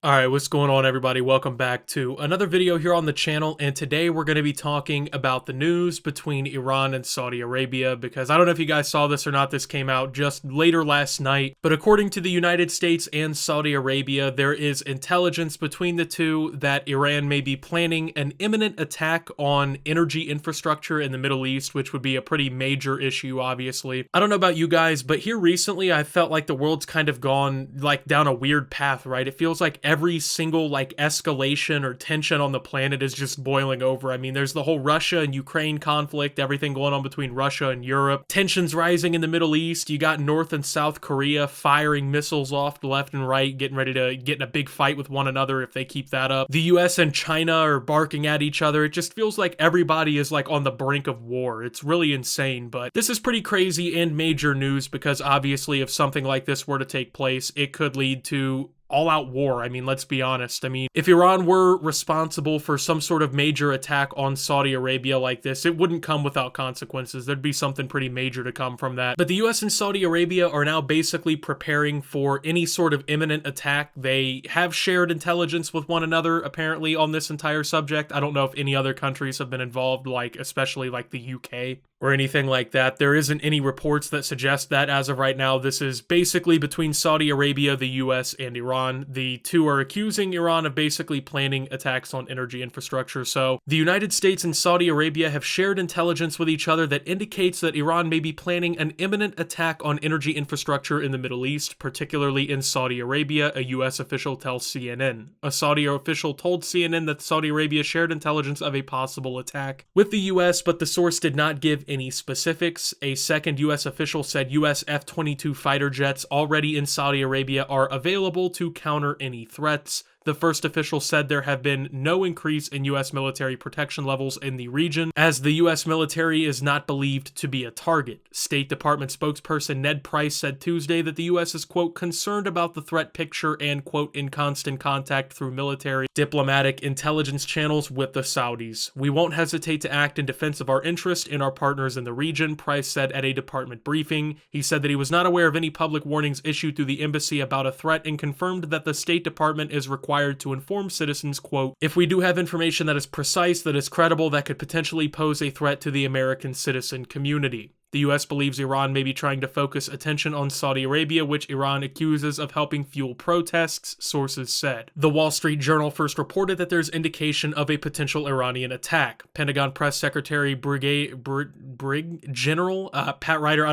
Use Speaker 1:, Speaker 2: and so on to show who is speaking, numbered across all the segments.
Speaker 1: Alright, what's going on everybody? Welcome back to another video here on the channel, and today we're going to be talking about the news between Iran and Saudi Arabia, because I don't know if you guys saw this or not, this came out just later last night, but according to the United States and Saudi Arabia, there is intelligence between the two that Iran may be planning an imminent attack on energy infrastructure in the Middle East, which would be a pretty major issue, obviously. I don't know about you guys, but here recently I felt like the world's kind of gone down a weird path, right? It feels like every single escalation or tension on the planet is just boiling over. I mean, there's the whole Russia and Ukraine conflict, everything going on between Russia and Europe, tensions rising in the Middle East. You got North and South Korea firing missiles off left and right, getting ready to get in a big fight with one another if they keep that up. The US and China are barking at each other. It just feels like everybody is on the brink of war. It's really insane, but this is pretty crazy and major news because obviously if something like this were to take place, it could lead to all-out war. I mean, let's be honest. I mean, if Iran were responsible for some sort of major attack on Saudi Arabia like this, it wouldn't come without consequences. There'd be something pretty major to come from that. But the US and Saudi Arabia are now basically preparing for any sort of imminent attack. They have shared intelligence with one another, apparently, on this entire subject. I don't know if any other countries have been involved, especially the UK or anything like that. There isn't any reports that suggest that as of right now. This is basically between Saudi Arabia, the US, and Iran. The two are accusing Iran of basically planning attacks on energy infrastructure. So the United States and Saudi Arabia have shared intelligence with each other that indicates that Iran may be planning an imminent attack on energy infrastructure in the Middle East, particularly in Saudi Arabia, a US official tells CNN. A Saudi official told CNN that Saudi Arabia shared intelligence of a possible attack with the US, but the source did not give any specifics. A second U.S. official said U.S. F-22 fighter jets already in Saudi Arabia are available to counter any threats. The first official said there have been no increase in U.S. military protection levels in the region, as the U.S. military is not believed to be a target. State Department spokesperson Ned Price said Tuesday that the U.S. is, quote, concerned about the threat picture and, quote, in constant contact through military, diplomatic, intelligence channels with the Saudis. We won't hesitate to act in defense of our interest in our partners in the region, Price said at a department briefing. He said that he was not aware of any public warnings issued through the embassy about a threat and confirmed that the State Department is required to inform citizens, quote, if we do have information that is precise, that is credible, that could potentially pose a threat to the American citizen community. The U.S. believes Iran may be trying to focus attention on Saudi Arabia, which Iran accuses of helping fuel protests, sources said. The Wall Street Journal first reported that there's indication of a potential Iranian attack. Pentagon Press Secretary Brigadier General Pat Ryder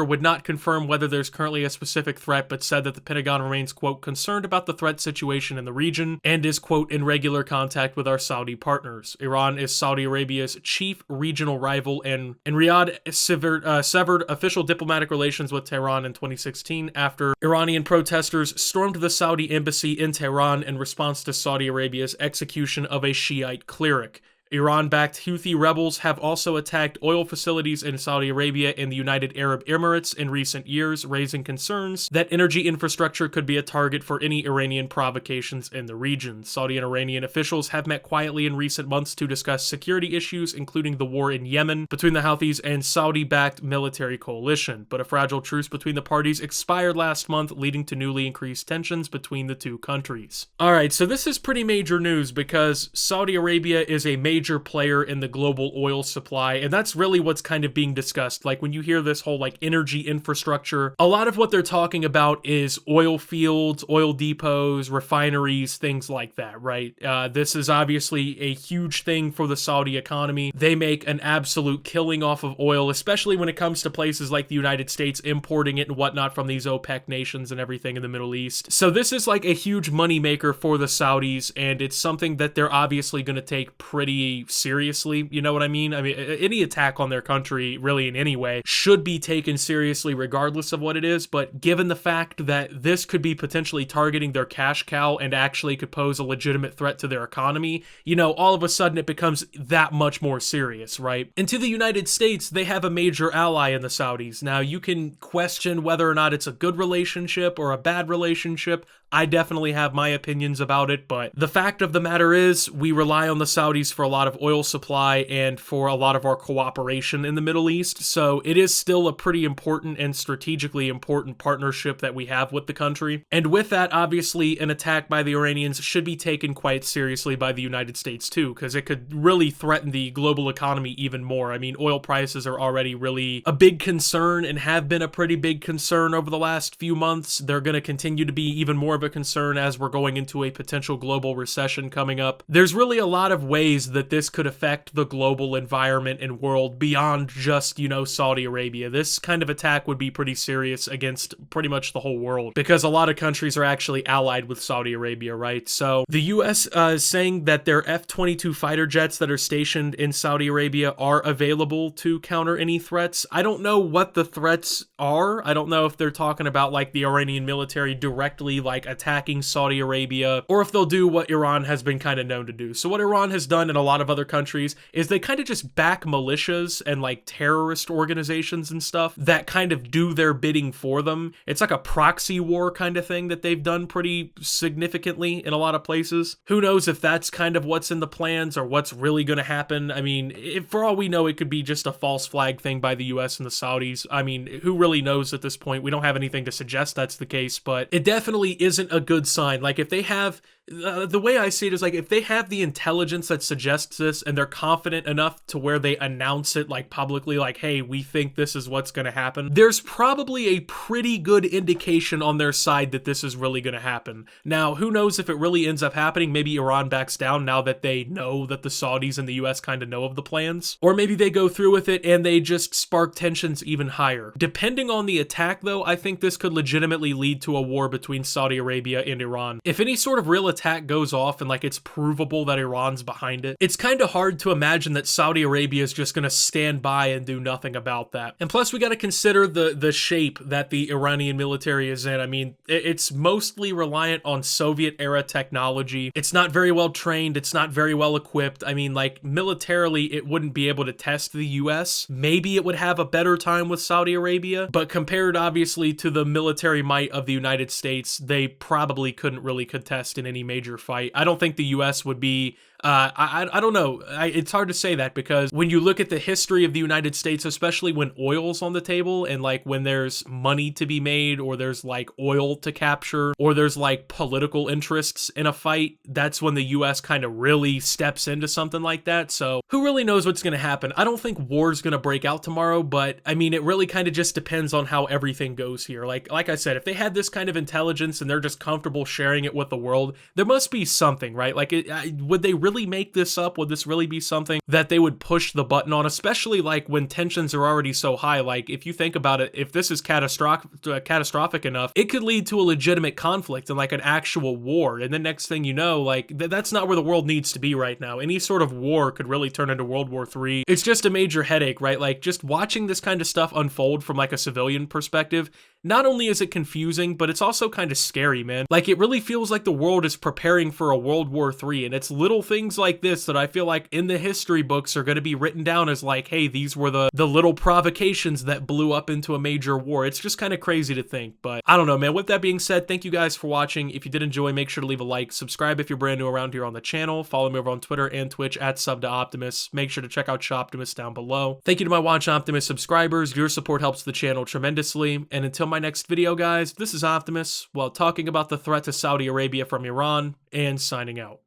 Speaker 1: would not confirm whether there's currently a specific threat, but said that the Pentagon remains, quote, concerned about the threat situation in the region and is, quote, in regular contact with our Saudi partners. Iran is Saudi Arabia's chief regional rival, and Riyadh severed official diplomatic relations with Tehran in 2016 after Iranian protesters stormed the Saudi embassy in Tehran in response to Saudi Arabia's execution of a Shiite cleric. Iran-backed Houthi rebels have also attacked oil facilities in Saudi Arabia and the United Arab Emirates in recent years, raising concerns that energy infrastructure could be a target for any Iranian provocations in the region. Saudi and Iranian officials have met quietly in recent months to discuss security issues, including the war in Yemen between the Houthis and Saudi-backed military coalition, but a fragile truce between the parties expired last month, leading to newly increased tensions between the two countries. Alright, so this is pretty major news because Saudi Arabia is a major player in the global oil supply, and that's really what's kind of being discussed. When you hear this whole energy infrastructure, a lot of what they're talking about is oil fields, oil depots, refineries, things like that, right? This is obviously a huge thing for the Saudi economy. They make an absolute killing off of oil, especially when it comes to places like the United States importing it and whatnot from these OPEC nations and everything in the Middle East. So this is a huge moneymaker for the Saudis, and it's something that they're obviously going to take pretty seriously, you know what I mean? I mean, any attack on their country, really in any way, should be taken seriously regardless of what it is, but given the fact that this could be potentially targeting their cash cow and actually could pose a legitimate threat to their economy, all of a sudden it becomes that much more serious, right? And to the United States, they have a major ally in the Saudis. Now, you can question whether or not it's a good relationship or a bad relationship. I definitely have my opinions about it, but the fact of the matter is, we rely on the Saudis for a lot lot of oil supply and for a lot of our cooperation in the Middle East. So it is still a pretty important and strategically important partnership that we have with the country. And with that, obviously, an attack by the Iranians should be taken quite seriously by the United States too, because it could really threaten the global economy even more. I mean, oil prices are already really a big concern and have been a pretty big concern over the last few months. They're going to continue to be even more of a concern as we're going into a potential global recession coming up. There's really a lot of ways that this could affect the global environment and world beyond just, Saudi Arabia. This kind of attack would be pretty serious against pretty much the whole world because a lot of countries are actually allied with Saudi Arabia, right? So the US is saying that their F-22 fighter jets that are stationed in Saudi Arabia are available to counter any threats. I don't know what the threats are. I don't know if they're talking about like the Iranian military directly like attacking Saudi Arabia, or if they'll do what Iran has been kind of known to do. So what Iran has done in a lot of other countries is they kind of just back militias and like terrorist organizations and stuff that kind of do their bidding for them. It's like a proxy war kind of thing that they've done pretty significantly in a lot of places. Who knows if that's kind of what's in the plans or what's really going to happen. I mean, for all we know, it could be just a false flag thing by the US and the Saudis. I mean, who really knows at this point? We don't have anything to suggest that's the case, but it definitely isn't a good sign. Like if they have the way I see it is like if they have the intelligence that suggests this and they're confident enough to where they announce it like publicly, like, hey, we think this is what's going to happen, there's probably a pretty good indication on their side that this is really going to happen. Now, who knows if it really ends up happening? Maybe Iran backs down now that they know that the Saudis and the US kind of know of the plans, or maybe they go through with it and they just spark tensions even higher. Depending on the attack, though, I think this could legitimately lead to a war between Saudi Arabia and Iran. If any sort of real attack goes off and like it's provable that Iran's behind it, it's kind of hard to imagine that Saudi Arabia is just going to stand by and do nothing about that. And plus we got to consider the shape that the Iranian military is in. I mean, it's mostly reliant on Soviet era technology. It's not very well trained. It's not very well equipped. I mean, like militarily it wouldn't be able to test the US. Maybe it would have a better time with Saudi Arabia, but compared obviously to the military might of the United States, they probably couldn't really contest in any major fight. I don't think the US would be I don't know. It's hard to say that because when you look at the history of the United States, especially when oil's on the table and like when there's money to be made or there's like oil to capture or there's like political interests in a fight, that's when the US kind of really steps into something like that. So who really knows what's going to happen? I don't think war's going to break out tomorrow, but I mean, it really kind of just depends on how everything goes here. Like I said, if they had this kind of intelligence and they're just comfortable sharing it with the world, there must be something, right? Like would they really make this up? Would this really be something that they would push the button on, especially like when tensions are already so high? Like if you think about it, if this is catastrophic enough, it could lead to a legitimate conflict and like an actual war. And the next thing you know, like that's not where the world needs to be right now. Any sort of war could really turn into World War III. It's just a major headache, right? Like just watching this kind of stuff unfold from like a civilian perspective, not only is it confusing, but it's also kind of scary, man. Like it really feels like the world is preparing for a World War III, and it's little things like this that I feel like in the history books are going to be written down as like, hey, these were the little provocations that blew up into a major war. It's just kind of crazy to think, but I don't know, man. With that being said, thank you guys for watching. If you did enjoy, make sure to leave a like, subscribe if you're brand new around here on the channel, follow me over on Twitter and Twitch at @SubToOptimus. Make sure to check out Optimus down below. Thank you to my Watch Optimus subscribers. Your support helps the channel tremendously, and until my next video, guys, this is Optimus, while talking about the threat to Saudi Arabia from Iran, and signing out.